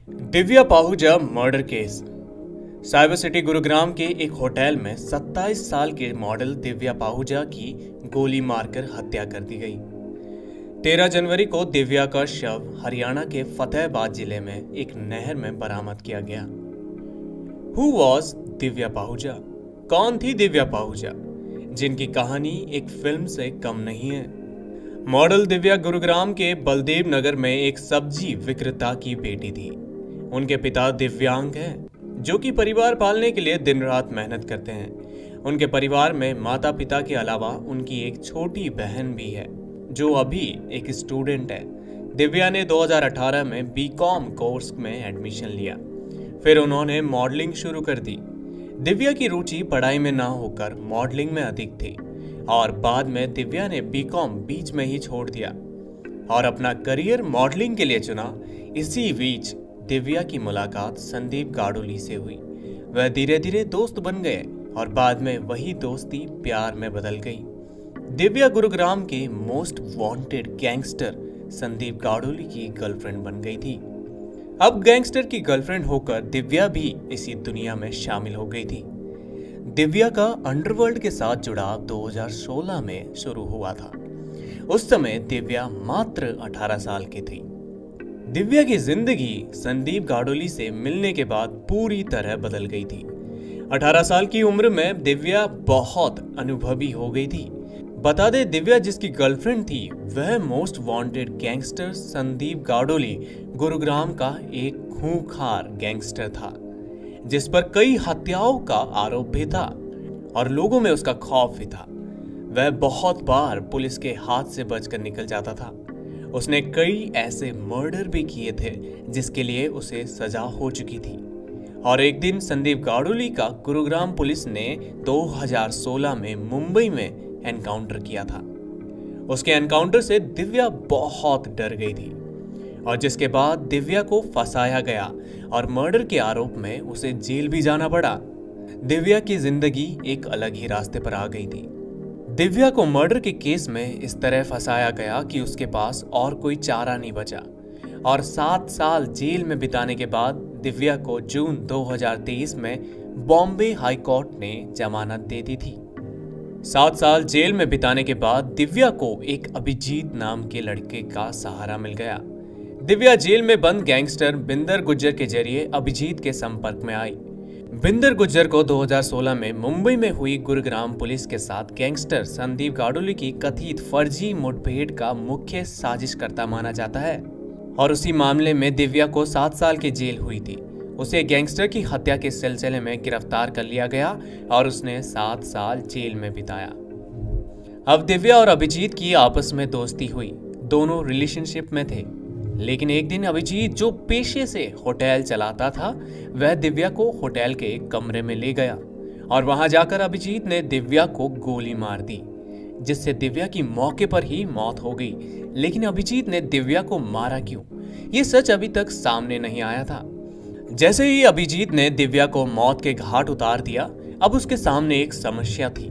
Divya Pahuja murder case. Cyber city Gurugram के एक hotel में 27 साल के मॉडल दिव्या पाहुजा की गोली मारकर हत्या कर दी गई। 13 जनवरी को दिव्या का शव हरियाणा के फतेहाबाद जिले में एक नहर में बरामद किया गया। Who was Divya Pahuja? कौन थी दिव्या पाहुजा, जिनकी कहानी एक फिल्म से कम नहीं है? मॉडल दिव्या गुरुग्राम के बलदेव नगर में एक सब्जी विक्रेता की बेटी थी। उनके पिता दिव्यांग हैं, जो कि परिवार पालने के लिए दिन रात मेहनत करते हैं। उनके परिवार में माता पिता के अलावा उनकी एक छोटी बहन भी है, जो अभी एक स्टूडेंट है। दिव्या ने 2018 में बीकॉम कोर्स में एडमिशन लिया। फिर उन्होंने मॉडलिंग शुरू कर दी। दिव्या की रुचि पढ़ाई में ना होकर मॉडलिंग में अधिक थी और बाद में दिव्या ने बीकॉम बीच में ही छोड़ दिया और अपना करियर मॉडलिंग के लिए चुना। इसी बीच दिव्या की मुलाकात संदीप गाडोली से हुई। वह धीरे धीरे दोस्त बन गए और बाद में वही दोस्ती प्यार में बदल गई। दिव्या गुरुग्राम के most wanted gangster Sandeep Gadoli की गर्लफ्रेंड बन गई थी। अब गैंगस्टर की गर्लफ्रेंड होकर दिव्या भी इसी दुनिया में शामिल हो गई थी। दिव्या का अंडरवर्ल्ड के साथ जुड़ाव 2016 में शुरू हुआ था। उस समय दिव्या मात्र 18 साल की थी। दिव्या की जिंदगी संदीप गाडोली से मिलने के बाद पूरी तरह बदल गई थी। 18 साल की उम्र में दिव्या बहुत अनुभवी हो गई थी। बता दे, दिव्या जिसकी गर्लफ्रेंड थी वह most wanted gangster Sandeep Gadoli Gurugram का एक खूंखार गैंगस्टर था, जिस पर कई हत्याओं का आरोप भी था और लोगों में उसका खौफ भी था। वह बहुत बार पुलिस के हाथ से बचकर निकल जाता था। उसने कई ऐसे मर्डर भी किए थे जिसके लिए उसे सजा हो चुकी थी। और एक दिन संदीप गाडोली का गुरुग्राम पुलिस ने 2016 में मुंबई में एनकाउंटर किया था। उसके एनकाउंटर से दिव्या बहुत डर गई थी और जिसके बाद दिव्या को फंसाया गया और मर्डर के आरोप में उसे जेल भी जाना पड़ा। दिव्या की जिंदगी एक अलग ही रास्ते पर आ गई थी। दिव्या को मर्डर के केस में इस तरह फंसाया गया कि उसके पास और कोई चारा नहीं बचा और 7 साल जेल में बिताने के बाद दिव्या को जून 2023 में बॉम्बे हाई कोर्ट ने जमानत दे दी थी। 7 साल जेल में बिताने के बाद दिव्या को एक अभिजीत नाम के लड़के का सहारा मिल गया। दिव्या जेल में बंद गैंगस्टर बिंदर गुज्जर के जरिए अभिजीत के संपर्क में आई। बिंदर गुज्जर को 2016 में मुंबई में हुई गुरुग्राम पुलिस के साथ गैंगस्टर संदीप गाडोली की कथित फर्जी मुठभेड़ का मुख्य साजिशकर्ता माना जाता है और उसी मामले में दिव्या को 7 साल की जेल हुई थी। उसे गैंगस्टर की हत्या के सिलसिले में गिरफ्तार कर लिया गया और उसने 7 साल जेल में बिताया। अब दिव्या और अभिजीत की आपस में दोस्ती हुई। दोनों रिलेशनशिप में थे, लेकिन एक दिन अभिजीत, जो पेशे से होटल चलाता था, वह दिव्या को होटल के एक कमरे में ले गया और वहां जाकर अभिजीत ने दिव्या को गोली मार दी, जिससे दिव्या की मौके पर ही मौत हो गई। लेकिन अभिजीत ने दिव्या को मारा क्यों, ये सच अभी तक सामने नहीं आया था। जैसे ही अभिजीत ने दिव्या को मौत के घाट उतार दिया, अब उसके सामने एक समस्या थी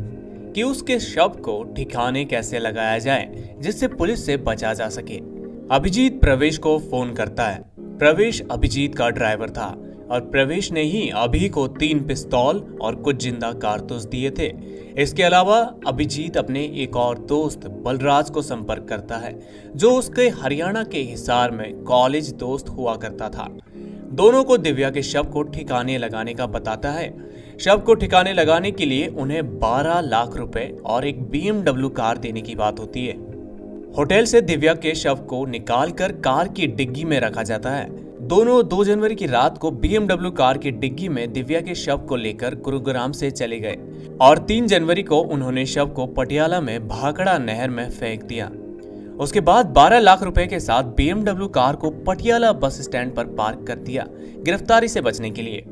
कि उसके शव को ठिकाने कैसे लगाया जाए जिससे पुलिस से बचा जा सके। अभिजीत प्रवेश को फोन करता है। प्रवेश अभिजीत का ड्राइवर था और प्रवेश ने ही अभि को 3 पिस्तौल और कुछ जिंदा कारतूस दिए थे। इसके अलावा अभिजीत अपने एक और दोस्त बलराज को संपर्क करता है, जो उसके हरियाणा के हिसार में कॉलेज दोस्त हुआ करता था। दोनों को दिव्या के शव को ठिकाने लगाने का बताता है। शव को ठिकाने लगाने के लिए उन्हें 12 लाख रुपए और एक BMW कार देने की बात होती है। होटल से दिव्या के शव को निकालकर कार की डिग्गी में रखा जाता है। दोनों 2 जनवरी की रात को BMW कार की डिग्गी में दिव्या के शव को लेकर गुरुग्राम से चले गए और 3 जनवरी को उन्होंने शव को पटियाला में भाखड़ा नहर में फेंक दिया। उसके बाद 12 लाख रुपए के साथ BMW कार को पटियाला बस स्टैंड पर पार्क कर दिया, गिरफ्तारी से बचने के लिए।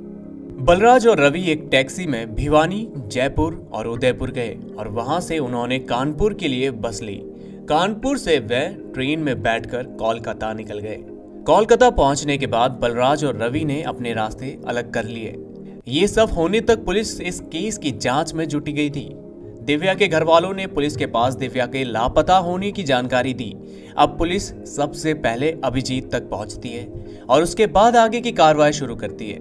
बलराज और रवि एक टैक्सी में भिवानी, जयपुर और उदयपुर गए और वहां से उन्होंने कानपुर के लिए बस ली। कानपुर से वह ट्रेन में बैठकर कोलकाता निकल गए। कोलकाता पहुंचने के बाद बलराज और रवि ने अपने रास्ते अलग कर लिए। ये सब होने तक पुलिस इस केस की जांच में जुटी गई थी। दिव्या के घर वालों ने पुलिस के पास दिव्या के लापता होने की जानकारी दी। अब पुलिस सबसे पहले अभिजीत तक पहुंचती है और उसके बाद आगे की कार्रवाई शुरू करती है।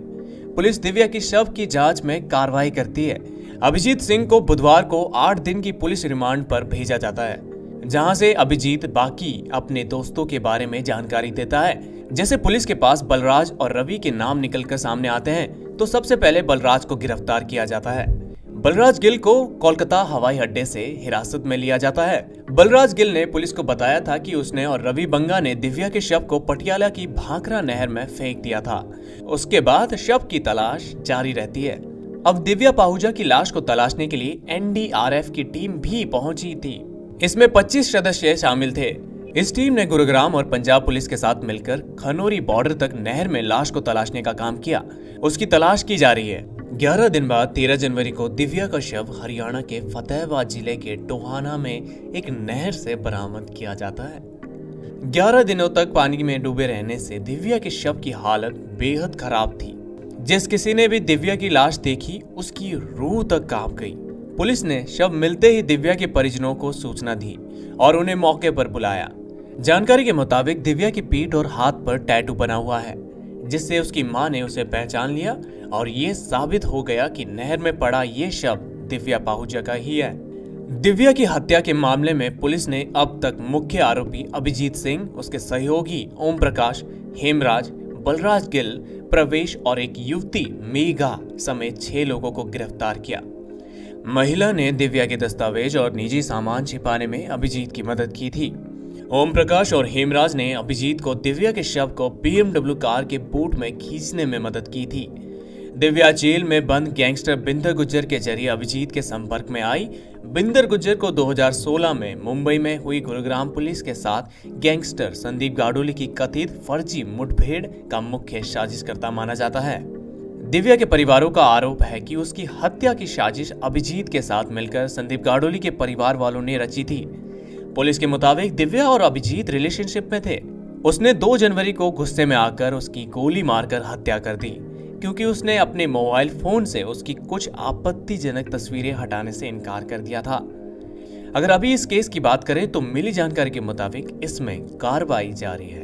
पुलिस दिव्या की शव की जांच में कार्रवाई करती है। अभिजीत सिंह को बुधवार को 8 दिन की पुलिस रिमांड पर भेजा जाता है, जहां से अभिजीत बाकी अपने दोस्तों के बारे में जानकारी देता है। जैसे पुलिस के पास बलराज और रवि के नाम निकलकर सामने आते हैं तो सबसे पहले बलराज को गिरफ्तार किया जाता है। बलराज गिल को कोलकाता हवाई अड्डे से हिरासत में लिया जाता है। बलराज गिल ने पुलिस को बताया था कि उसने और रवि बंगा ने दिव्या के शव को पटियाला की भाखरा नहर में फेंक दिया था। उसके बाद शव की तलाश जारी रहती है। अब दिव्या पाहुजा की लाश को तलाशने के लिए एनडीआरएफ की टीम भी पहुंची थी। इसमें 25 सदस्य शामिल थे। इस टीम ने गुरुग्राम और पंजाब पुलिस के साथ मिलकर खनौरी बॉर्डर तक नहर में लाश को तलाशने का काम किया। उसकी तलाश की जा रही है। 11 दिन बाद 13 जनवरी को दिव्या का शव हरियाणा के फतेहाबाद जिले के टोहाना में एक नहर से बरामद किया जाता है। 11 दिनों तक पानी में डूबे रहने से दिव्या के शव की हालत बेहद खराब थी। जिस किसी ने भी दिव्या की लाश देखी उसकी रूह तक कांप गई। पुलिस ने शव मिलते ही दिव्या के परिजनों को सूचना दी और उन्हें मौके पर बुलाया। जानकारी के मुताबिक दिव्या की पीठ और हाथ पर टैटू बना हुआ है, जिससे उसकी मां ने उसे पहचान लिया और ये साबित हो गया कि नहर में पड़ा ये शव दिव्या पाहुजा का ही है। दिव्या की हत्या के मामले में पुलिस ने अब तक मुख्य आरोपी अभिजीत सिंह, उसके सहयोगी ओम प्रकाश, हेमराज, बलराज गिल, प्रवेश और एक युवती मेघा समेत 6 लोगों को गिरफ्तार किया। महिला ने दिव्या के दस्तावेज और निजी सामान छिपाने में अभिजीत की मदद की थी। ओम प्रकाश और हेमराज ने अभिजीत को दिव्या के शव को BMW कार के बूट में खींचने में मदद की थी। दिव्या जेल में बंद गैंगस्टर बिंदर गुज्जर के जरिए अभिजीत के संपर्क में आई। बिंदर गुज्जर को 2016 में मुंबई में हुई गुरुग्राम पुलिस के साथ गैंगस्टर संदीप गाडोली की कथित फर्जी मुठभेड़ का मुख्य साजिशकर्ता माना जाता है। दिव्या के परिवारों का आरोप है कि उसकी हत्या की साजिश अभिजीत के साथ मिलकर संदीप गाडोली के परिवार वालों ने रची थी। पुलिस के मुताबिक दिव्या और अभिजीत रिलेशनशिप में थे। उसने 2 जनवरी को गुस्से में आकर उसकी गोली मारकर हत्या कर दी, क्योंकि उसने अपने मोबाइल फोन से उसकी कुछ आपत्तिजनक तस्वीरें हटाने से इनकार कर दिया था। अगर अभी इस केस की बात करें तो मिली जानकारी के मुताबिक इसमें कार्रवाई जारी है।